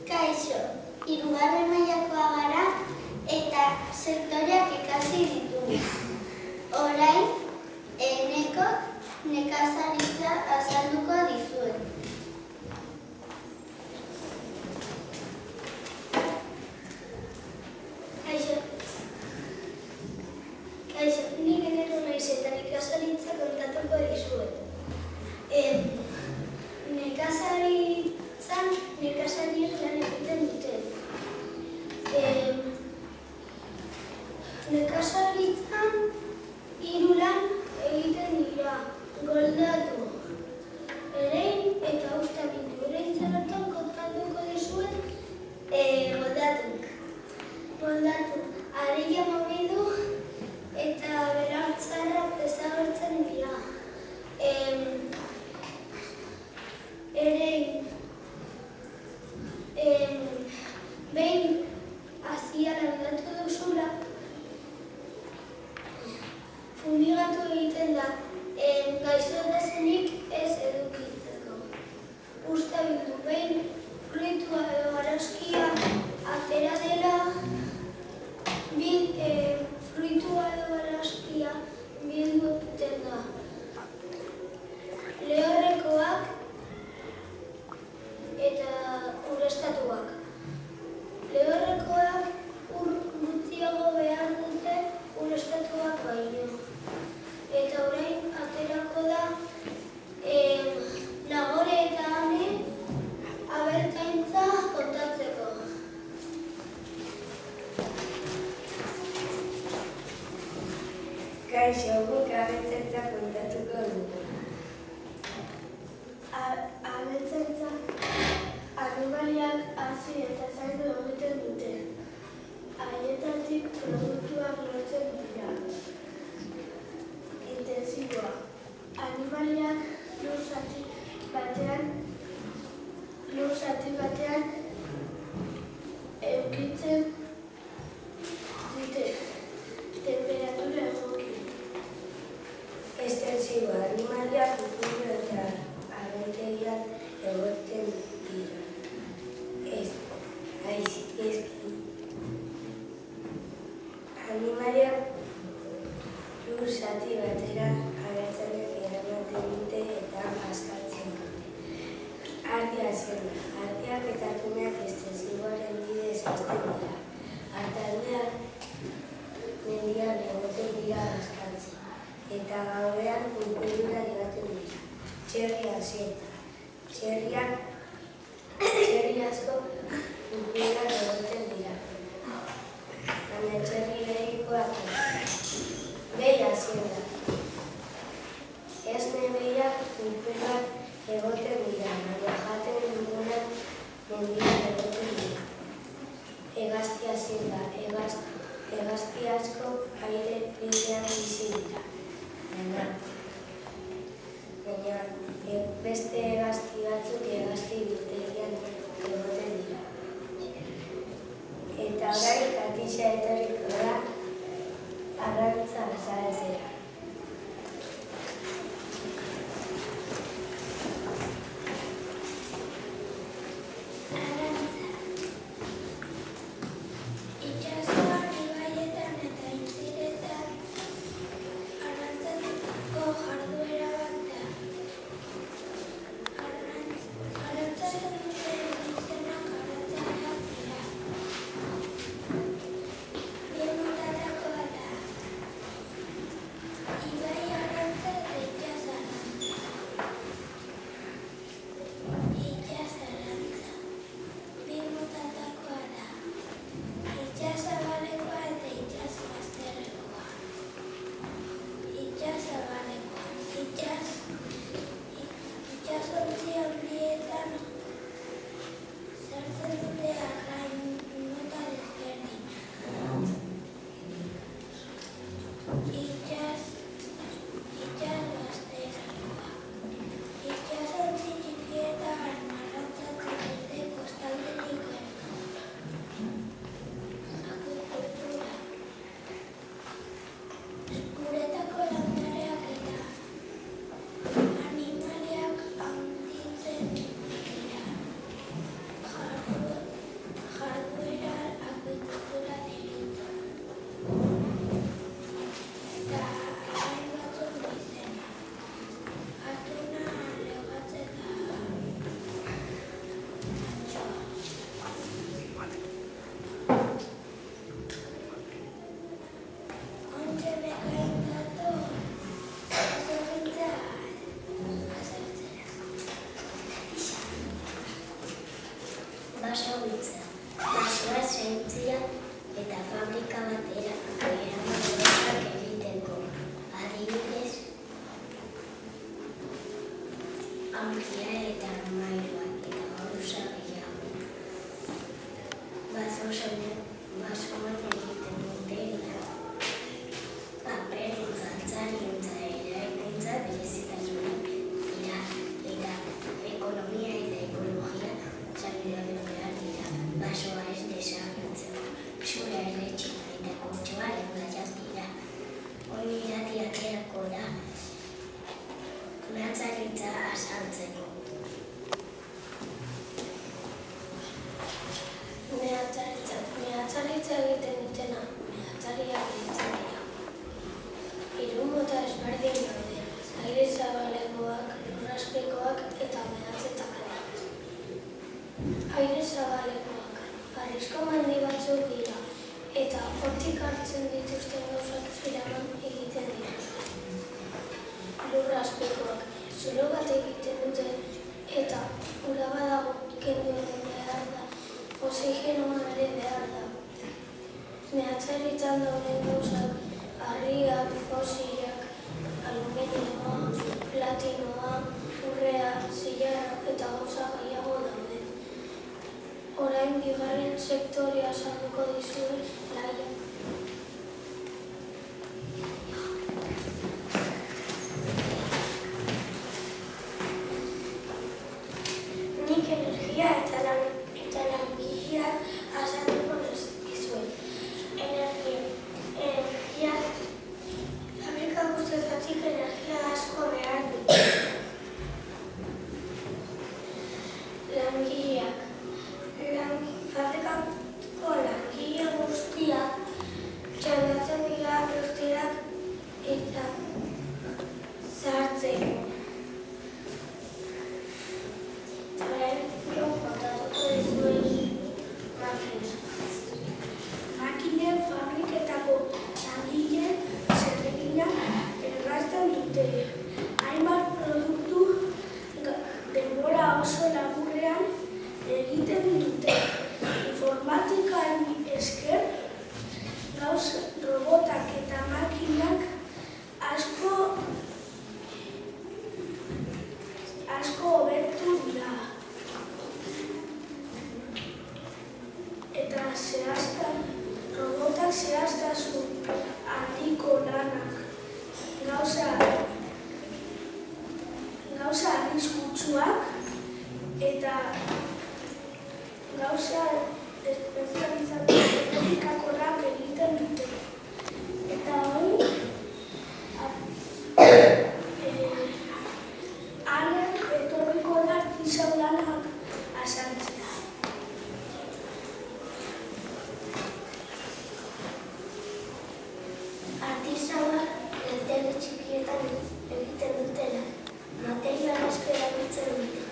Kaixo, 3. mailakoa gara eta sektoreak ikasi ditugu. Orain, Enekok nekazaritza azalduko dizuet. Kaixo, nik Eneko naiz eta nekazaritza kontatuko dizuet. Nekazaritzan nekazariek lan egiten dute. Nekazaritzan 3 lan egiten dira: goldatu, erein eta uztamindu. Erein hartan kontatuko dizuet goldatu. Goldatu, harria mugitu eta berantzarrak desagertzen dira. Erein, behin hazia landatu duzula, fumigatu egiten da, gaixotasunik ez edukitzeko. Uztamindu, behin fruitua edo arraskia atera dela, fruitua edo arraskia bildu egiten da. Lehorrekoak eta ureztatuak. Lehorrekoak ur gutxiago behar dute ureztatuak baino. Eta orain aterako da Nagore eta Ane abeltzaintza kontatzeko. Kaixo, guk abeltzaintza kontatuko dugu. Abeltzaintza animaliak hazi eta zaindu egiten dute. Haietatik produktuak lortzen dira. Intensiboa. Animaliak lur zati batean eukitzen dute. Temperatura egoki. Estensiboa. Animaliak urrun eta abentegian egoten dira. Animaliak lur zati batera abertzaleak eramaten dute eta askartzen dute. Ardia zen da. Ardiak eta kumeak estensiboaren bidez hazten dira. Artaldeak mendian egoten dira askartzen. Eta gauean pulpedura joaten dira. Txerri hasieta. Txerri asko pulpeduran egoten dira. Baina txerri lehikoak behi hasieta. Esne behiak pulpeduran egoten dira. Baina jaten dugunak mendian egoten dira. Hegazti hasieta. Hegazti asko aire bidean bizi dira. Baina beste hegazti batzuk hegazti basagoitza, basoa zaintzia eta fabrika batera eramangoak egiteko. Adibidez, aurkia eta armairuak eta gauza gehiago. Basoan egiten dutela, papergintza, altzarigintza, eraikuntza berezitasunak dira eta ekonomia eta ekologia sarbidea behar dira. Basoa ez desagertzeko, zura erretxika eta kurtsoa lengaiak dira. Oin irati aterako da mehatzaritza azaltzeko. Mehatzaritza egiten dutena, mehatzariak ditzen dira. Hiru mota ezberdin daude, aire zabalekoak, lurrazpikoak eta mehatzetakoak. Aire zabalekoak, harrizko mendi batzuk dira, eta hortik hartzen dituzten gauzak eraman egiten dituzte. Lurrazpikoak, zulo bat egiten duten eta ura badago kendu behar da, oxigenoa ere behar da. Mehatzaritzan dauden gauzak, harriak, fosilak, aluminioa, platinoa, urrea, zilarra eta gauza gehiago daude. Orain bigarren sektorea salduko dizue Laia. Nik energia eta langileak azalduko dizuet. Energia, fabrika guztietatik energia asko behar du. Langileak, fabrikako langile guztiak txandatzen dira guztiak eta zahartzeko. Orain kontatuko dizuet makina. Makinen fabriketako langile zeregina errazten dute. Hainbat produktu denbora oso laburrean egiten dute. Informatikari esker, robotak eta makinak asko hobetu dira. Eta robotak zehaztasun handiko lanak, gauza arriskutsuak eta gauza espezializatu etikakorrak egiten dute. Eta hori, anen etorriko da artisau lanak azaltzea. Artisauak lantegi txikietan egiten dutela, material asko erabiltzen dute.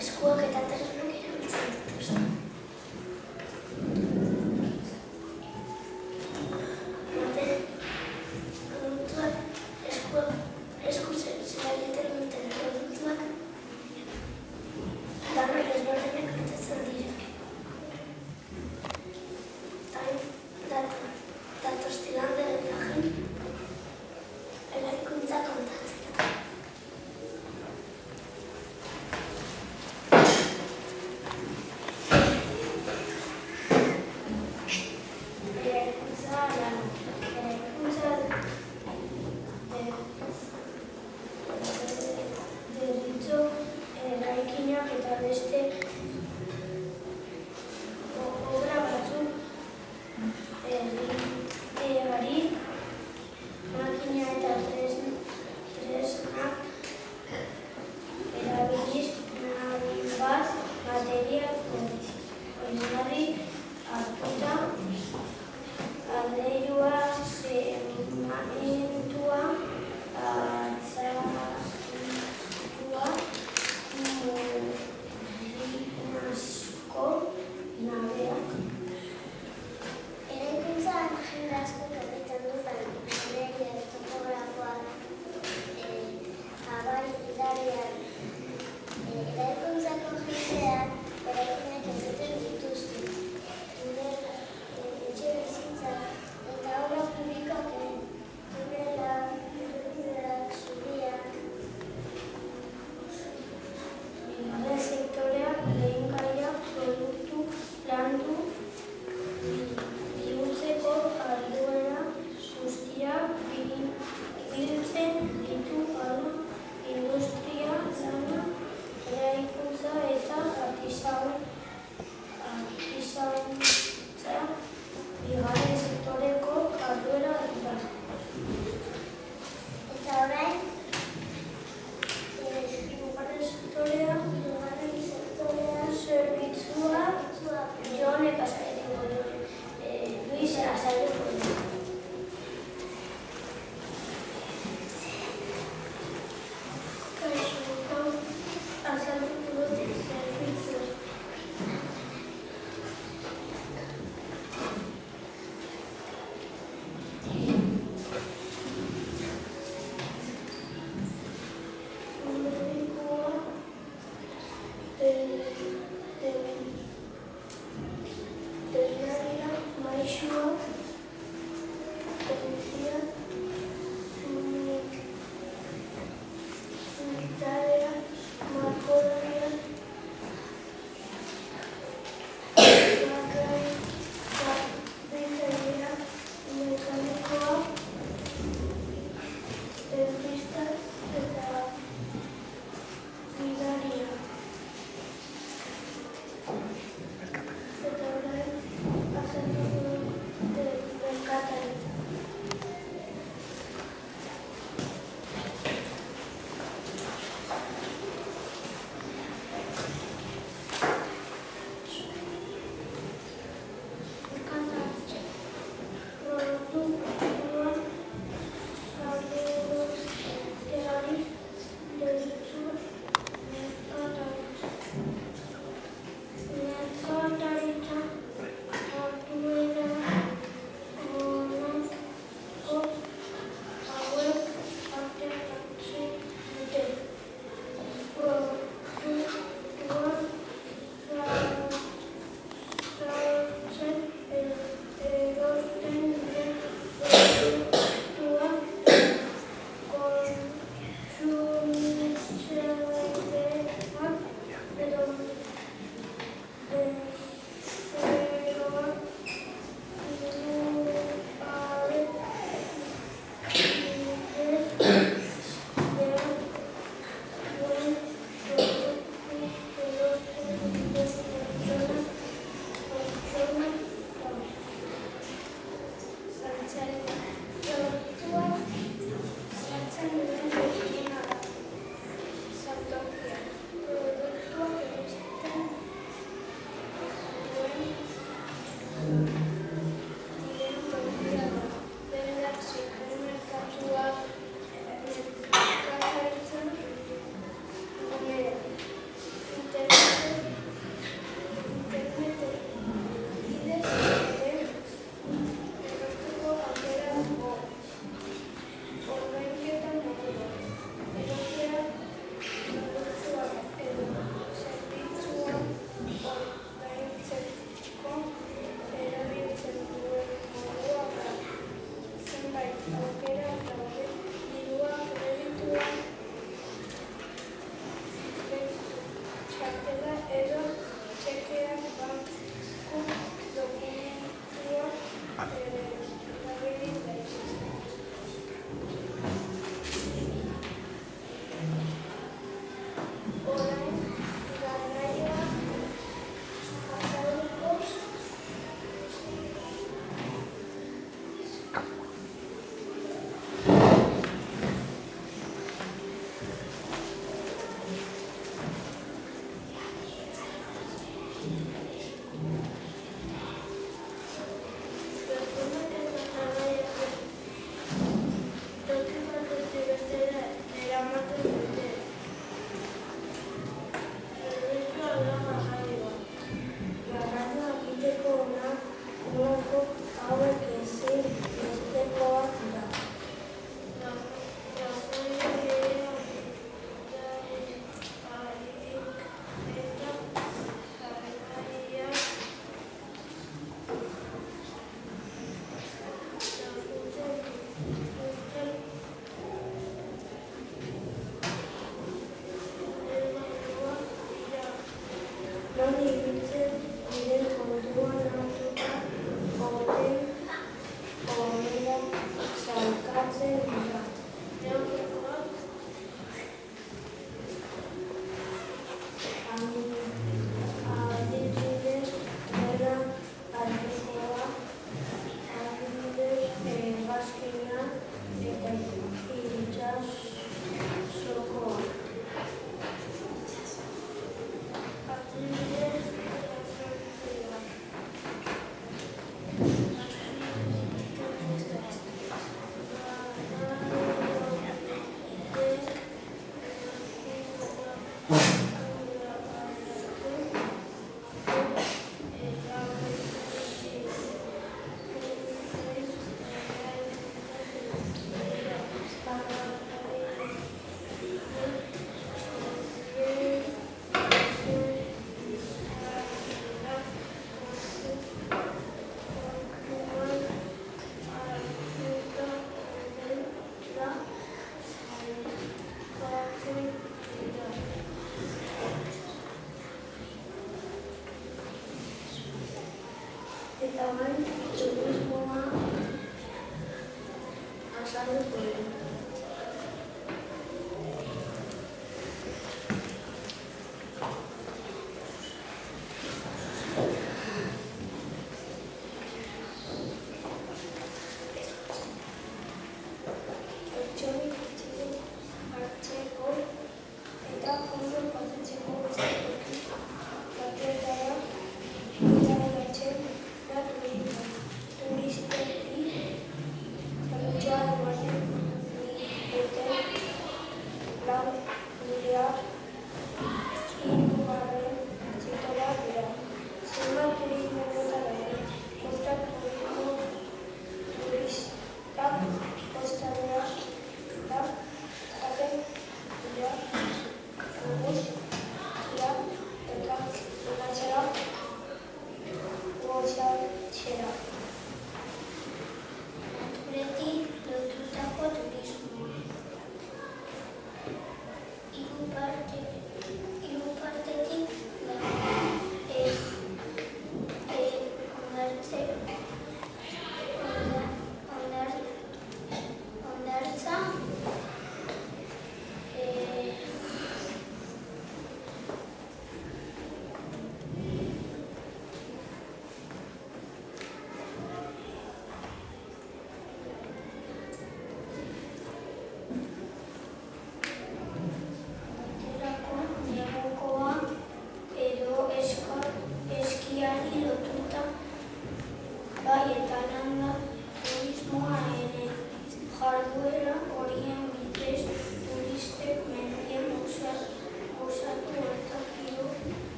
Eskuak eta tresnak erabiltzen dituzte. Produktuak, eskuz egiten duten produktuak danak ezberdinak hartzen dira. Datoztilander eta jen eraikuntza kontatzen. Eta beste obra batzuk egiteari makina eta tresnak erabiliz nahi bat material oinarri hartuta aleilua, zementua, altzartua,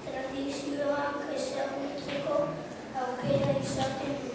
Tradizioak ezagutzeko aukera izaten